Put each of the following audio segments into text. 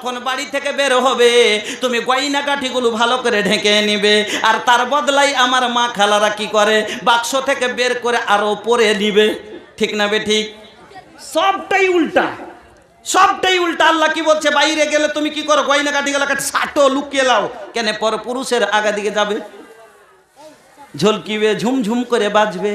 যখন বাড়ি থেকে বের হবে তুমি গয়না কাঠিগুলো ভালো করে ঢেকে নিবে, আর তার বদলাই আমার মা খালারা কি করে, বাক্স থেকে বের করে আরো পরে নিবে। ঠিক না বে ঠিক? সবটাই উল্টা, সবটাই উল্টা। আল্লাহ কি বলছে, বাইরে গেলে তুমি কি করো, গয়না কাঠি গেলে ছাটো লুকিয়ে লাও। কেন? পর পুরুষের আগা দিকে যাবে, ঝলকিবে, ঝুমঝুম করে বাজবে,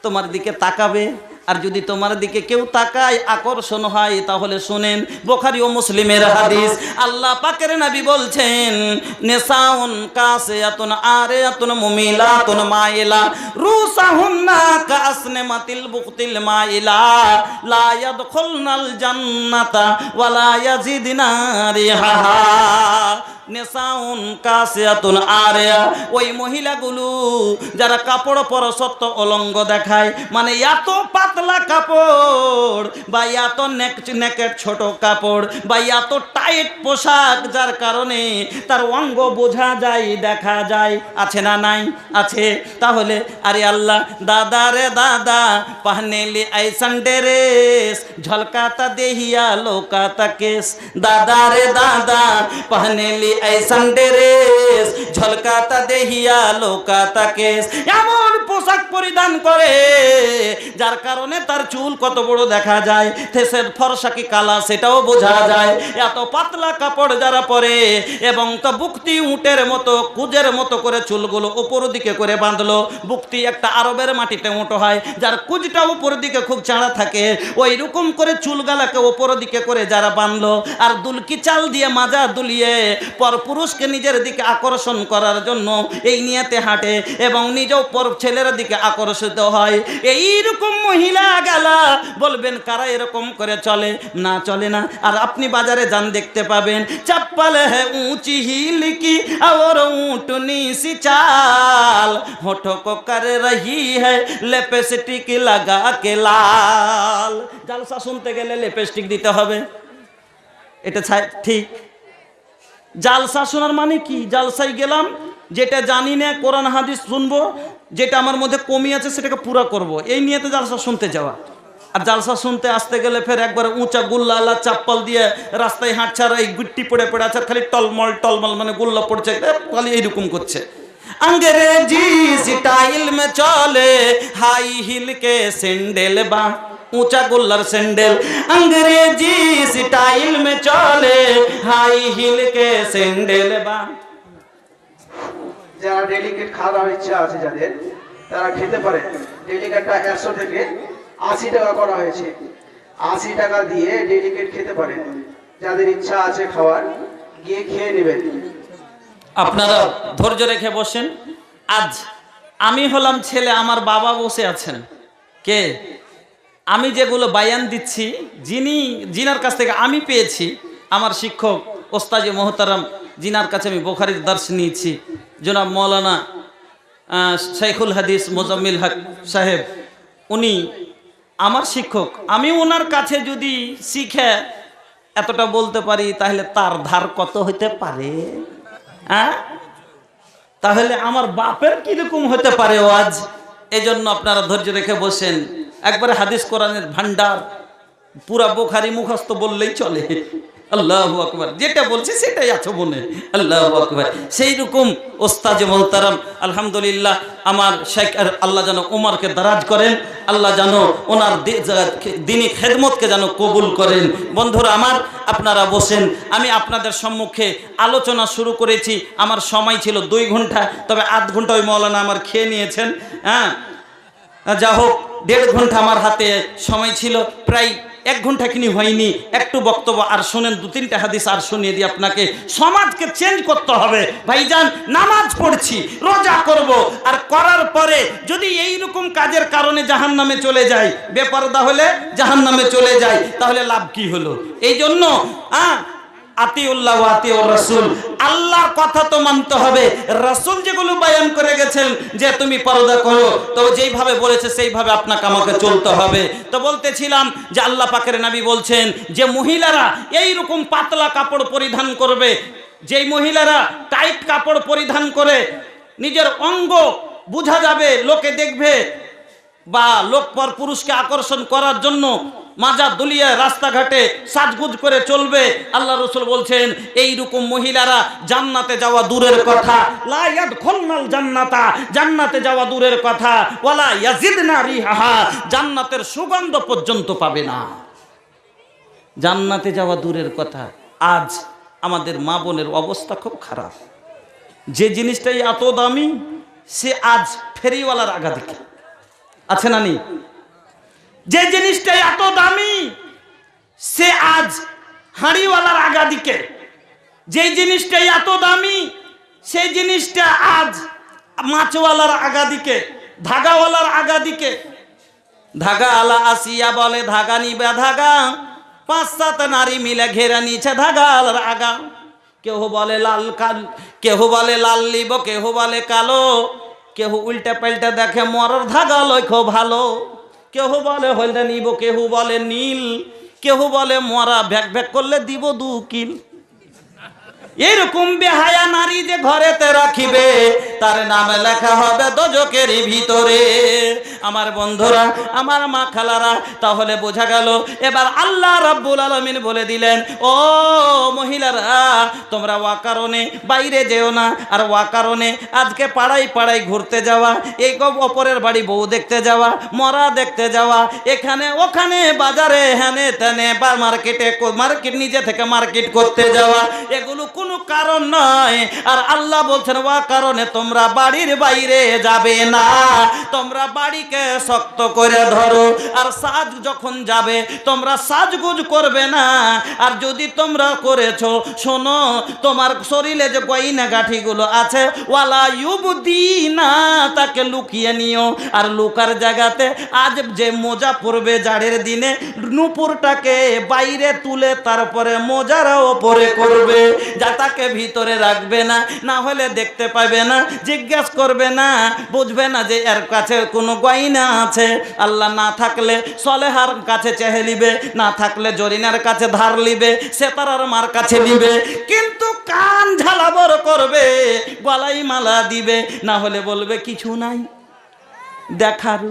তোমার দিকে তাকাবে। আর যদি তোমার দিকে কেউ তাকায়, আকর্ষণ হয়, তাহলে শুনেন বুখারী ও মুসলিমের হাদিস, আল্লাহ পাকের নবী বলছেন, নিসাউন কাসিয়াতুন আরিয়াতুন মুমিলাতুন মাইলা রুসাহুন্না কাসনামাতিল বুকতিল মাইলা লা ইয়াদখুলনাল জান্নাতা ওয়ালা ইয়াজিদনা রিহাহা। নেসাউন কাসিয়াতুন আরিয়া, ওই মহিলাগুলো যারা কাপড় পরা সত্য অলঙ্গ দেখায়, মানে এত পাতলা কাপড় বা এত নেকের ছোট কাপড় বা এত টাইট পোশাক, যার কারণে তার অঙ্গ বোঝা যায়, দেখা যায়। আছে না নাই? আছে। তাহলে আরে আল্লাহ, দাদা রে দাদা পহনেলি ऐसन ड्रेस झलकाता देहिया लोकाता केस, दादा रे दादा पहनेली ऐसन ड्रेस झलकाता देहिया लोकाता केस। এমন পোশাক পরিধান করে যার কারণে তার চুল কত বড় দেখা যায়, ফেসের ফর্সা কি কালা সেটাও বোঝা যায়। এত পাতলা কাপড় যারা পরে, এবং তো বুকতি উটের মতো কুজের মতো করে চুলগুলো উপর দিকে করে বাঁধলো। বুকতি একটা আরবের মাটিতে উঁটো হয়, যার কুজটা উপর দিকে খুব চাঁড়া থাকে, ওই রকম করে চুলগালাকে উপর দিকে করে যারা বাঁধলো, আর দুলকি চাল দিয়ে মাজা দুলিয়ে পর পুরুষকে নিজের দিকে আকর্ষণ করার জন্য এই নিয়েতে হাঁটে, এবং নিজেও পর ছেলের দিকে আকর্ষিত হয়। এইরকম মহিলা গেলা বলবেন কারা এরকম করে চলে? না, চলে না। আর আপনি বাজারে যান, দেখতে পাবেন চপ্পল है ऊंची हील की और ऊंटनी सी चाल, होठों को कर रही है लिपस्टिक लगा के लाल। জালসা শুনতে গেলে লিপস্টিক দিতে হবে, এটা ঠিক? জালসা শোনার মানে কি? জালসায় গেলাম, যেটা জানি না কোরআন হাদিস শুনবো, যেটা আমার মধ্যে কমি আছে সেটাকে পুরা করব, এই নিয়ে তো জালসা শুনতে যাওয়া। আর জালসা শুনতে আসতে গেলে ফের একবার উঁচা গুল্লা চাপ্পল দিয়ে রাস্তায় হাঁটছে, আর এই গুট্টি পড়ে পড়ে আছে, খালি টলমল টলমল, মানে গুল্লা পড়ছে, খালি এইরকম করছে। अंग्रेजी स्टाइल में चले हाई हिल के सैंडल बा, ऊंचा गुल्लर सैंडल। अंग्रेजी स्टाइल में चले हाई हिल के सैंडल बा। যারা ডেলিকেট খাওয়ার ইচ্ছা আছে যাদের, তারা খেতে পারে। ডেলিকেটটা 100 থেকে 80 টাকা করা হয়েছে। 80 টাকা দিয়ে ডেলিকেট খেতে পারে। যাদের ইচ্ছা আছে খাওয়ার, গিয়ে খেয়ে নেবেন। আপনারা ধৈর্য রেখে বসেন। আজ আমি হলাম ছেলে, আমার বাবা বসে আছেন। কে? আমি যেগুলো বায়ান দিচ্ছি, জিনার কাছ থেকে আমি পেয়েছি, আমার শিক্ষক ওস্তাদ মোহতারাম, জিনার কাছে আমি বুখারীর দর্শ নিয়েছি, জনাব মৌলানা শাইখুল হাদিস মোজাম্মিল হক সাহেব, উনি আমার শিক্ষক। আমি ওনার কাছে যদি শিখে এতটা বলতে পারি, তাহলে তার ধার কত হইতে পারে? হ্যাঁ, তাহলে আমার বাপের কিরকম হতে পারে আজ। এজন্য আপনারা ধৈর্য রেখে বসেন। একবারে হাদিস কোরআনের ভান্ডার, পুরা বুখারী মুখস্থ বললেই চলে। আল্লাহু আকবার, যেটা বলছি সেটাই আছে মনে। আল্লাহু আকবার। সেই রকম ওস্তাদ মোহতারাম, আলহামদুলিল্লাহ, আমার শেখ, আল্লাহ যেন উমারকে দারাজ করেন, আল্লাহ যেন ওনার দিনী খেদমতকে যেন কবুল করেন। বন্ধুরা আমার, আপনারা বসেন। আমি আপনাদের সম্মুখে আলোচনা শুরু করেছি, আমার সময় ছিল 2 ঘন্টা, তবে আধ ঘন্টা ওই মৌলানা আমার খেয়ে নিয়েছেন। হ্যাঁ, যা হোক, 1.5 ঘন্টা আমার হাতে সময় ছিল, প্রায় 1 ঘন্টা কিনি হয়নি। একটু বক্তব্য আর শোনেন, 2-3টা হাদিস আর শুনিয়ে দিই আপনাকে। সমাজকে চেঞ্জ করতে হবে ভাইজান। নামাজ পড়ছি, রোজা করব, আর করার পরে যদি এই রকম কাজের কারণে জাহান্নামে চলে যায়, বেপরদা হলে জাহান্নামে চলে যায়, তাহলে লাভ কি হলো? এই জন্য আতিউল্লাহ ওয়া আতিউর রাসূল, আল্লাহর কথা তো মানতে হবে। রাসূল যেগুলো বয়ান করে গেছেন যে তুমি পর্দা করো, তো যেইভাবে বলেছে সেইভাবে আপনাকে আমাকে চলতে হবে। তো বলতেছিলাম যে আল্লাহ পাকের নবী বলছেন যে মহিলারা এই রকম পাতলা কাপড় পরিধান করবে, যেই মহিলারা টাইট কাপড় পরিধান করে নিজের অঙ্গ বোঝা যাবে, লোকে দেখবে, বা লোক পর পুরুষকে আকর্ষণ করার জন্য মাজা দুলিয়ে রাস্তাঘাটে সাজগুজ করে চলবে, আল্লাহ রাসূল বলছেন এইরকম মহিলারা জান্নাতে যাওয়া দূরের কথা, লা ইয়াদখুলনাল জান্নাতা, জান্নাতে যাওয়া দূরের কথা, ওয়ালা ইয়াজিদনা রিহাহা, জান্নাতের সুগন্ধ পর্যন্ত পাবে না। জান্নাতে যাওয়া দূরের কথা, আজ আমাদের মা বোনের অবস্থা খুব খারাপ। যে জিনিসটাই এত দামি সে আজ ফেরিওয়ালার আগা দিকে আছে না নি? যে জিনিসটা এত দামি সে আজ হাঁড়িওয়ালার আগা দিকে, যে জিনিসটা এত দামি সেই জিনিসটা আজ মাছওয়ালার আগা দিকে, ধাগাওয়ালার আগা দিকে। ধাগাওয়ালা আসিয়া বলে ধাগা নিবে ধাগা, 5-7 নারী মিলে ঘেরা নিচ্ছে ধাগাওয়ালার আগা। কেউ বলে লাল কাল, কেউ বলে লাল লিব, কেউ বলে কালো, কেউ উল্টা পাল্টা দেখে মরার ধাগা লক্ষ্য ভালো, কেউ বলে হলদা নিব, কেউ বলে নীল, কেউ বলে মরা ভ্যাক ভ্যাক করলে দিব 2 কিল। এরকম বেহায়া নারী যে ঘরেতে রাখিবে তার নামে লেখা হবে দোজকের ভিতরে। আমার বন্ধুরা, আমার মা খালারা, তাহলে বোঝা গেল এবার আল্লাহ রাব্বুল আলামিন বলে দিলেন, ও মহিলারা তোমরা ওয়া কারণে বাইরে যেও না, আর ওয়া কারণে আজকে পাড়ায় পাড়ায় ঘুরতে যাওয়া, এই অপরের বাড়ি বউ দেখতে যাওয়া, মরা দেখতে যাওয়া, এখানে ওখানে বাজারে হ্যানে তেনে বা মার্কেটে, মার্কেট নিজে থেকে মার্কেট করতে যাওয়া, এগুলো কোনো কারণ নয়। আর আল্লাহ বলছেন ওয়া কারণে তোমরা বাড়ির বাইরে যাবে না, তোমরা বাড়িকে শক্ত করে ধরো। আর সাজ যখন যাবে তোমরা সাজগুজ করবে না। আর যদি তোমরা করেছো, শোনো তোমার শরীরে যে গয়না গাঠিগুলো আছে ওয়ালা ইউবদিনা, তাকে লুকিয়ে নিও। আর লুকার জায়গাতে আজ যে মোজা পরবে জাড়ের দিনে, নুপুরটাকে বাইরে তুলে তারপরে মোজার ওপরে করবে, যা তাকে ভিতরে রাখবে না, না হলে দেখতে পাবে না, জিজ্ঞেস করবে না, বুঝবে না যে এর কাছে কোনো গয়না আছে। আল্লাহ না থাকলে সলেহার কাছে চেহে লিবে, না থাকলে জরিনার কাছে ধার লিবে, সেতারার মার কাছে লিবে, কিন্তু কান ঝালাবর করবে, গলাই মালা দিবে, না হলে বলবে কিছু নাই, দেখার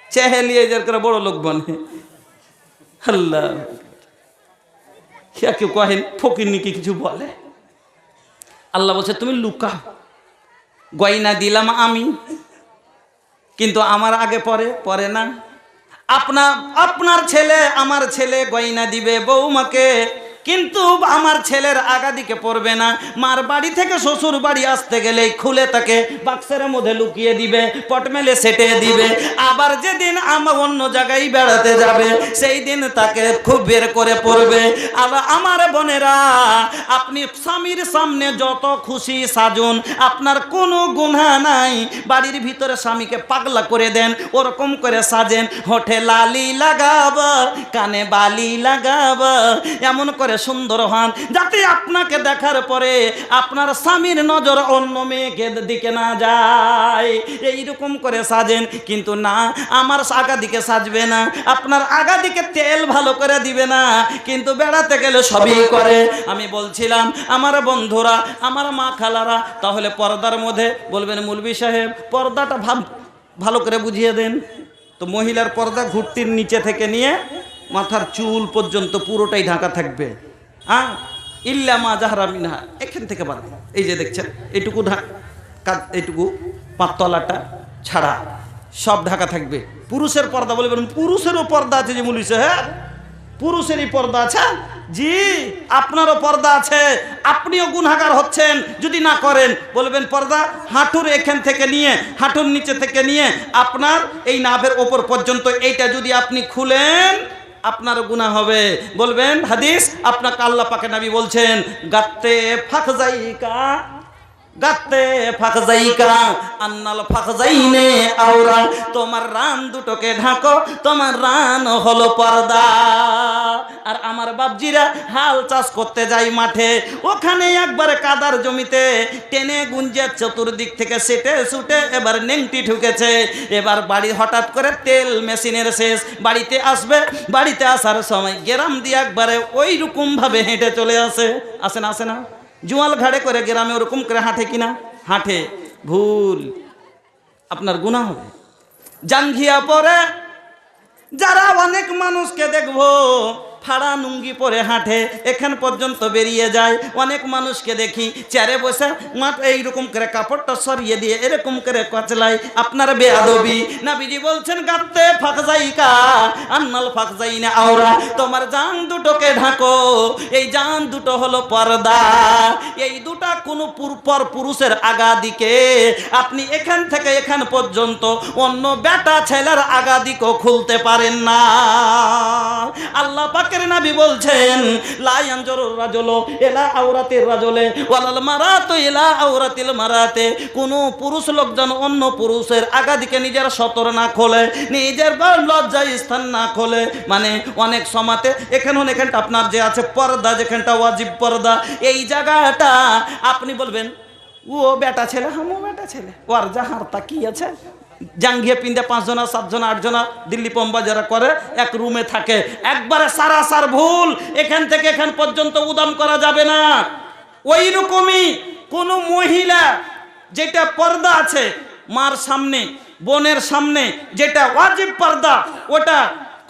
চেহে লিয়ে যার করে বড় লোক বনে। আল্লাহ কেউ কহেন ফকির নিকি কিছু বলে। আল্লাহ বলছে তুমি লুকাও, গয়না দিলাম আমি, কিন্তু আমার আগে পরে না। আপনার ছেলে আমার ছেলে গয়না দিবে বৌমাকে, কিন্তু আমার ছেলের আগা দিকে পড়বে না। মার বাড়ি থেকে শ্বশুর বাড়ি আসতে গেলে খুলে তাকে বাক্সের মধ্যে লুকিয়ে দিবে, পটমেলে সেটে দিবে। আবার যেদিন আমার অন্য জায়গায় বেড়াতে যাবে সেই দিন তাকে খুব বের করে পড়বে। আবার আমার বোনেরা, আপনি স্বামীর সামনে যত খুশি সাজুন, আপনার কোনো গুনাহ নাই। বাড়ির ভিতরে স্বামীকে পাগলা করে দেন, ওরকম করে সাজেন, হোঠে লালি লাগাবা, কানে বালি লাগাবা, এমন করে সুন্দর হন যাতে আপনাকে দেখার পরে আপনার স্বামীর নজর অন্য মেয়েকে দিকে না যায়। এইরকম করে সাজেন, কিন্তু না আমার আগা দিকে সাজবে না, আপনার আগা দিকে তেল ভালো করে দিবে না, কিন্তু বেড়াতে গেলে সবই করে। আমি বলছিলাম আমার বন্ধুরা, আমার মা খালারা, তাহলে পর্দার মধ্যে বলবেন মৌলভী সাহেব পর্দাটা ভালো করে বুঝিয়ে দেন। তো মহিলার পর্দা ঘুরতির নিচে থেকে নিয়ে মাথার চুল পর্যন্ত পুরোটাই ঢাকা থাকবে। হ্যাঁ, ইল্লা মা জাহরা মিনহা, এখান থেকে বাদ, এই যে দেখছেন এইটুকু এইটুকু পাতলাটা ছাড়া সব ঢাকা থাকবে। পুরুষের পর্দা বলবেন পুরুষেরও পর্দা আছে যে মুলিশে, হ্যাঁ পুরুষেরই পর্দা আছে। জি, আপনারও পর্দা আছে, আপনিও গুনাহগার হচ্ছেন যদি না করেন। বলবেন পর্দা হাঁটুর এখান থেকে নিয়ে, হাঁটুর নিচে থেকে নিয়ে আপনার এই নাভের ওপর পর্যন্ত, এইটা যদি আপনি খুলেন আপনার গুনাহ হবে। বলবেন হাদিস, আপনাকে আল্লাহ পাকে নবী বলছেন গাত্তে ফাখজাইকা, গাত্তে ফাখজাইকা আন্নাল ফাখজাইনে আওরা, তোমার রান দুটোকে ঢাকো, তোমার রান হলো পর্দা। আর আমার বাপজিরা হাল চাষ করতে যায় মাঠে, ওখানে একবারে কাদার জমিতে টেনে গুঞ্জে চতুর্দিক থেকে সেটে সুটে এবার নেংটি ঢুকেছে। এবার বাড়ি হঠাৎ করে তেল মেশিনের শেষ, বাড়িতে আসবে, বাড়িতে আসার সময় গ্রাম দিয়ে একবারে ওই রকম ভাবে হেঁটে চলে আসে না জুয়াল ঘাড়ে করে গ্রামে ওরকম করে হাঁটে কিনা, হাঁটে, ভুল, আপনার গুনাহ হবে। জাঙ্ঘিয়া পরে যারা অনেক মানুষকে দেখবো ফাড়া লুঙ্গি পরে হাঁটে, এখান পর্যন্ত বেরিয়ে যায়। অনেক মানুষকে দেখি চেয়ারে বসে মাঠ এইরকম করে কাপড়টা সরিয়ে দিয়ে এরকম করে কচলাই। আপনার বেয়াদবি। নবীজি বলছেন গাত্তে ফাকজাইকা আন্নাল ফাকজাইনা আওরা, তোমার জান দুটোকে ঢাকো। এই জান দুটো হলো পর্দা। এই দুটা কোনো পর পুরুষের আগা দিকে আপনি এখান থেকে এখান পর্যন্ত অন্য বেটা ছেলের আগা দিকও খুলতে পারেন না। আল্লাহ পাকের নবী বলছেন লা ইয়ানজুরুর রাজুলু ইলা আওরাতির রাজুলি ওয়ালাল মারাতু ইলা আওরাতিল মারাতে। কোন পুরুষ লোক যেন অন্য পুরুষের আগা দিকে নিজের সতর না খোলে, নিজের লজ্জায় স্থান না খোলে। মানে অনেক সমাতে এখানটা আপনার যে আছে পর্দা, যেখানটা ওয়াজিব পর্দা, এই জায়গাটা আপনি বলবেন ও বেটা ছেলে, হামো বেটা ছেলে, ওর যাহার তা কি আছে, জাঙ্গিয়ে পিন্দে 5 জনা 7 জনা 8 জনা দিল্লি পম্বা যারা করে এক রুমে থাকে। একবারে সারাসার ভুল। এখান থেকে এখান পর্যন্ত উদাম করা যাবে না। ওই রকমই কোন মহিলা যেটা পর্দা আছে মার সামনে বোনের সামনে, যেটা ওয়াজিব পর্দা, ওটা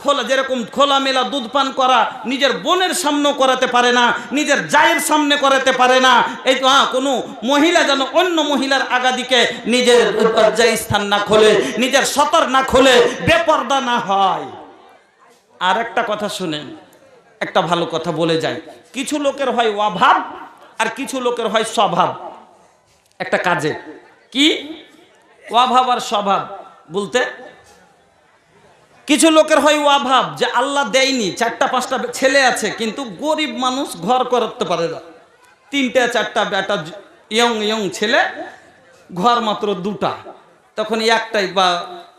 খোলা, যেরকম খোলামেলা দুধ পান করা নিজের বোনের সামনে করাতে পারে না, নিজের জায়ের সামনে করাতে পারে না। এই তো কোনো মহিলা যেন অন্য মহিলার আগা দিকে নিজের লজ্জায় স্থান না খোলে, নিজের সতর না খোলে, বেপর্দা না হয়। আর একটা কথা শুনেন, একটা ভালো কথা বলে যায়। কিছু লোকের হয় অভাব আর কিছু লোকের হয় স্বভাব একটা কাজে। কি অভাব আর স্বভাব বলতে, কিছু লোকের হয় অভাব যে আল্লাহ দেয়নি, 4টা-5টা ছেলে আছে কিন্তু গরিব মানুষ ঘর করতে পারে না, 3টা-4টা বেটা ইয়ং ছেলে, ঘর মাত্র 2টা। তখন একটাই বা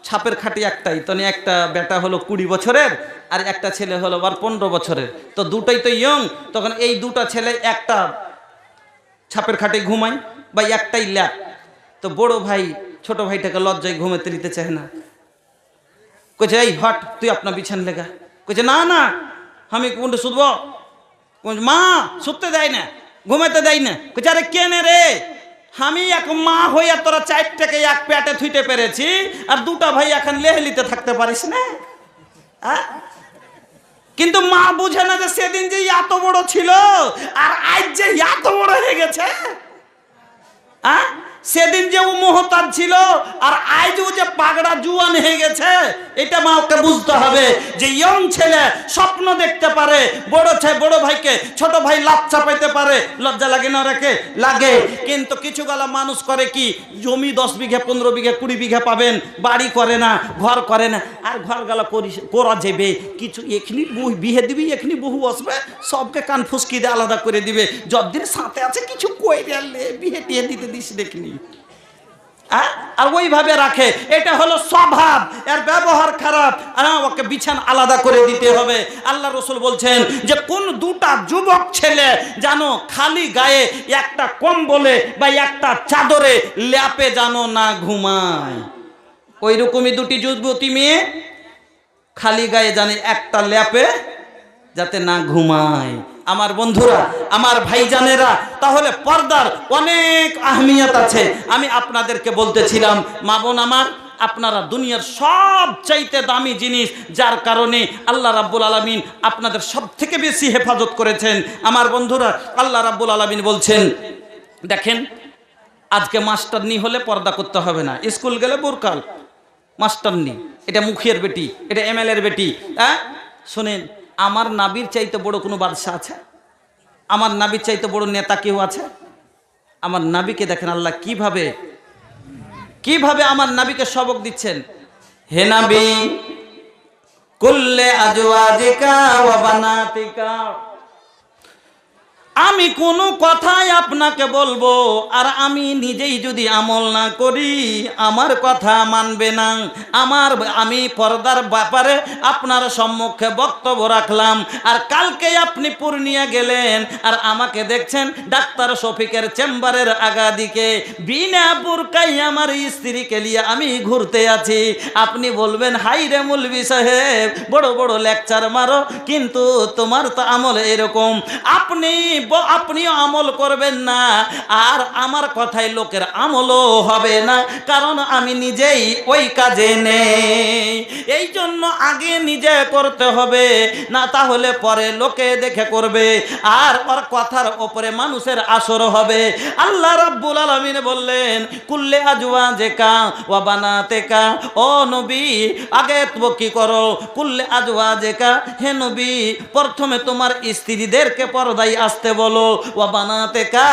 ছাপের খাটি একটাই, তখন একটা বেটা হলো 20 বছরের আর একটা ছেলে হলো আবার 15 বছরের। তো দুটাই তো ইয়ং। তখন এই 2টা ছেলে একটা ছাপের খাটে ঘুমায় বা একটাই ল্যাপ। তো বড় ভাই ছোট ভাইটাকে লজ্জায় ঘুমাতে দিতে চায় না, কইছে এই হট তুই আপনার বিছান লেগা। কইছে না না আমি কোনটা শুধবো, মা শুতে দেয় না, ঘুমাতে দেয় না। কইছে আরে কেনে রে, আমি এক মা হইয়া তোরা 4টাকে এক পেটে থুইতে পেরেছি আর 2টা ভাই এখন লেহলিতে থাকতে পারিস না। কিন্তু মা বুঝে না যে সেদিন যে এত বড় ছিল আর আজ যে এত বড় হয়ে গেছে। সেদিন যে ও মোহতাজ ছিল আর আজ ও যে পাগড়া জুয়ান হয়ে গেছে, এটা মাকে বুঝতে হবে যে ইয়ং ছেলে স্বপ্ন দেখতে পারে, বড় ভাইকে ছোট ভাই লাভ চাপাইতে পারে, লজ্জা লাগে না রেখে লাগে। কিন্তু কিছু গালা মানুষ করে কি, জমি 10 বিঘা 15 বিঘা 20 বিঘা পাবেন, বাড়ি করে না, ঘর করে না। আর ঘর গালা করা যাবে কিছু, এখনি বিহে দিবি, এখনি বহু আসবে, সবকে কান ফুসকি দিয়ে আলাদা করে দিবে। যতদিন সাথে আছে কিছু কই গেলে বিহে টিয়ে দিতে দিস দেখনি, আর ওইভাবে রাখে। এটা হলো স্বভাব, এর ব্যবহার খারাপ, আর ওকে বিছান আলাদা করে দিতে হবে। আল্লাহ রসুল বলছেন যে কোন 2টা যুবক ছেলে জানো খালি গায়ে একটা কম্বলে বা একটা চাদরে ল্যাপে জানো না ঘুমায়। ওই রকমই 2টি যুবতী মেয়ে খালি গায়ে জানে একটা ল্যাপে যাতে না ঘুমায়। আমার বন্ধুরা, আমার ভাইজানেরা, তাহলে পর্দার অনেক আহমিয়ত আছে। আমি আপনাদেরকে বলতেছিলাম মা বোন আমার, আপনারা দুনিয়ার সবচাইতে দামি জিনিস, যার কারণে আল্লাহ রাব্বুল আলামিন আপনাদের সব থেকে বেশি হেফাজত করেছেন। আমার বন্ধুরা, আল্লাহ রাব্বুল আলামিন বলছেন দেখেন, আজকে মাস্টারনি হলে পর্দা করতে হবে না, স্কুল গেলে বোরকাল। মাস্টারনি এটা মুখিয়ার বেটি, এটা এমএলএর বেটি। শোনেন, আমার নাবির চাইতে বড় কোনো বাদশা আছে? আমার নাবির চাইতে বড় নেতা কেউ আছে? আমার নাবিকে দেখেন আল্লাহ কিভাবে আমার নাবিকে সবক দিচ্ছেন। হে নাবি কুল্লে আজওয়াজিকা ওয়া বানাতিকা, আমি কোনো কথাই আপনাকে বলবো আর আমি নিজেই যদি আমল না করি আমার কথা মানবে না। আমি পর্দার ব্যাপারে আপনার সম্মুখে বক্তব্য রাখলাম, আর কালকে আপনি পূর্ণিয়া গেলেন আর আমাকে দেখছেন ডাক্তার শফিকের চেম্বারের আগা দিকে বিনা বুরকাই আমার স্ত্রীকে নিয়ে আমি ঘুরতে আছি। আপনি বলবেন হাই রে মৌলভী সাহেব, বড় বড় লেকচার মারো, কিন্তু তোমার তো আমল এরকম। আপনি আপনিও আমল করবেন না, আর আমার কথায় লোকের আমলও হবে না, কারণ আমি নিজেই ওই কাজে নেই। এই জন্য আগে নিজে করতে হবে, না তাহলে পরে লোকে দেখে করবে, আর ওর কথার ওপরে মানুষের আসর হবে। আল্লাহ রাব্বুল আলামিন বললেন, কুল্লে আজওয়াজিকা ওয়া বানাতিকা, ও নবী আগে তুমি কি করো, কুল্লে আজওয়াজিকা, হে নবী প্রথমে তোমার স্ত্রীদেরকে পর্দায় আসতে বলো, ওয়া বানাতিকা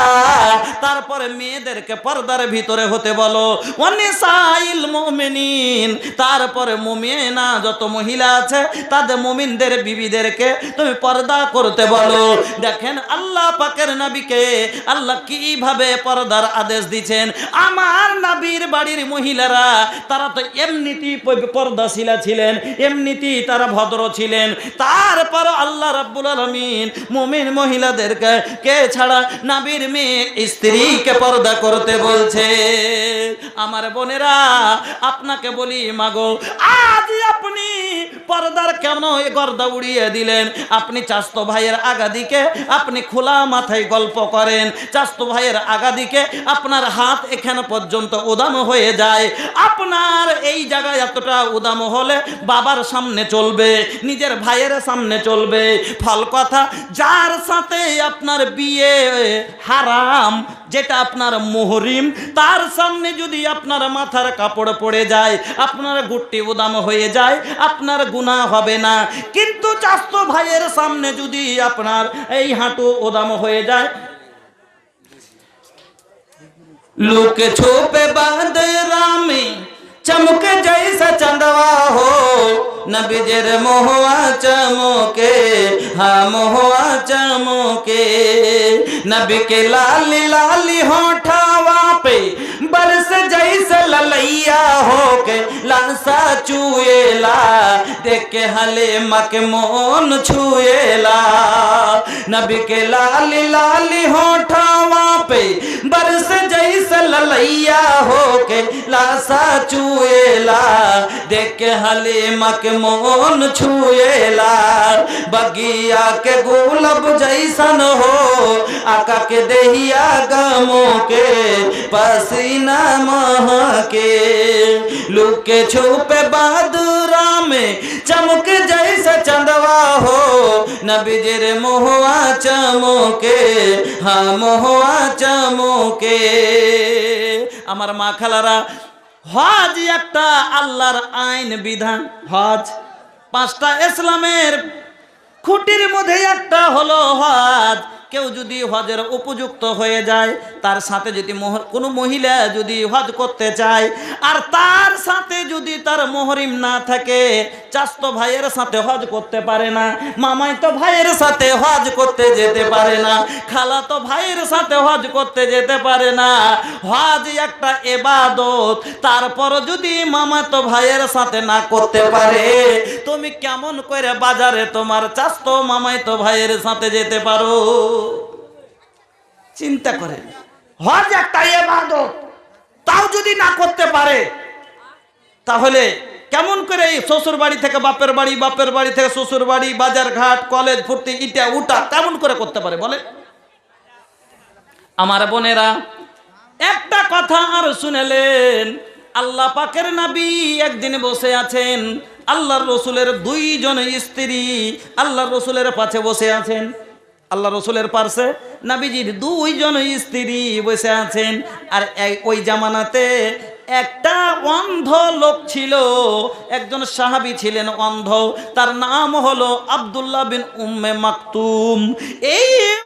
তারপরে মেয়েদেরকে পর্দার ভিতরে হতে বলো, ওয়া নিসাইল মুমিনিন তারপরে মুমিনা যত মহিলা আছে তাদের মুমিনদের বিবিদেরকে তুমি পর্দা করতে বলো। দেখেন আল্লাহ পাকের নবীকে আল্লাহ কিভাবে পর্দার আদেশ দিয়েছেন। আমার নবীর বাড়ির মহিলারা তারা তো এমনিতেই পর্দাশীলা ছিলেন, এমনিতেই তারা ভদ্র ছিলেন, তারপর আল্লাহ রাব্বুল আলামিন মুমিন মহিলাদেরকে কে ছাড়া নবীর মেয়ে স্ত্রীকে পর্দা করতে বলছে। আমার বোনেরা আপনাকে বলি মাগো, আজ আপনি পর্দার কেন গর্দা উড়িয়ে দিলেন? আপনি চাস্তো ভাইয়ের আগাদিকে আপনি খোলা মাথায় গল্প করেন, চাস্তো ভাইয়ের আগাদিকে আপনার হাত এখানে পর্যন্ত উদাম হয়ে যায়, আপনার এই জায়গায় এতটা উদাম হলে বাবার সামনে চলবে, নিজের ভাইয়ের সামনে চলবে। ফল কথা, যার সাথে আপনার বিয়ে হারাম, যেটা আপনার মুহরিম, তার সামনে যদি আপনার মাথার কাপড় পড়ে যায়, আপনার গুট্টি উদাম হয়ে যায়, আপনার গুনাহ হবে না। কিন্তু চাস্তো ভাইয়ের সামনে যদি আপনার এই হাঁটু উদাম হয়ে যায়, लोग छुपे बादरा में चमके जैसा चंदवा हो, नबीजर मोहवा चमके, हाँ मोहवा चमके, नबी के लाली लाली होठावा पे बरस जैसे ललैया हो के लासा चुएला, देख के हले मके मोन छुएला, नबी के लाली लाली होठावा पे बरस जैसे ललैया हो के लासा चुएला, देख के हले मके मोन छुएला, बगिया के गुलाब जैसन हो आका के देहिया गमो के पसीना महके, लुके छुपे बादुरा में चमक जैसा चंदवा हो, नबीजर मोहवा चमके, हाँ मोहवा चमके। আমার মা খালারা, হজ একটা আল্লাহর আইন বিধান। হজ পাঁচটা ইসলামের খুঁটির মধ্যে একটা হলো হজ। কেউ যদি হজের উপযুক্ত হয়ে যায়, তার সাথে যদি কোনো মহিলা যদি হজ করতে চায়, আর তার সাথে যদি তার মুহরিম না থাকে, চাস্তো ভাইয়ের সাথে হজ করতে পারে না, মামাইতো ভাইয়ের সাথে হজ করতে যেতে পারে না, খালাতো ভাইয়ের সাথে হজ করতে যেতে পারে না। হজ একটা ইবাদত, তারপর যদি মামাতো ভাইয়ের সাথে না করতে পারে, তুমি কেমন করে বাজারে তোমার চাস্তো মামাইতো ভাইয়ের সাথে যেতে পারো? চিন্তা করেন, হজ একটা ইবাদত, তাও যদি না করতে পারে, তাহলে কেমন করে এই শ্বশুর বাড়ি থেকে বাপের বাড়ি, বাপের বাড়ি থেকে শ্বশুর বাড়ি, বাজার ঘাট, কলেজ ফুর্তি, ইটা উটা কেমন করে করতে পারে বলে? আমার বোনেরা, একটা কথা আর শুনেলেন, আল্লাহ পাকের নবী একদিন বসে আছেন, আল্লাহর রসুলের দুইজন স্ত্রী আল্লাহর রসুলের পাশে বসে আছেন, আল্লাহ রসুলের পাশে নবীজির দুইজন স্ত্রী বসে আছেন। আর ওই জামানাতে একটা অন্ধ লোক ছিল, একজন সাহাবী ছিলেন অন্ধ, তার নাম হলো আব্দুল্লাহ বিন উম্মে মাকতুম। এই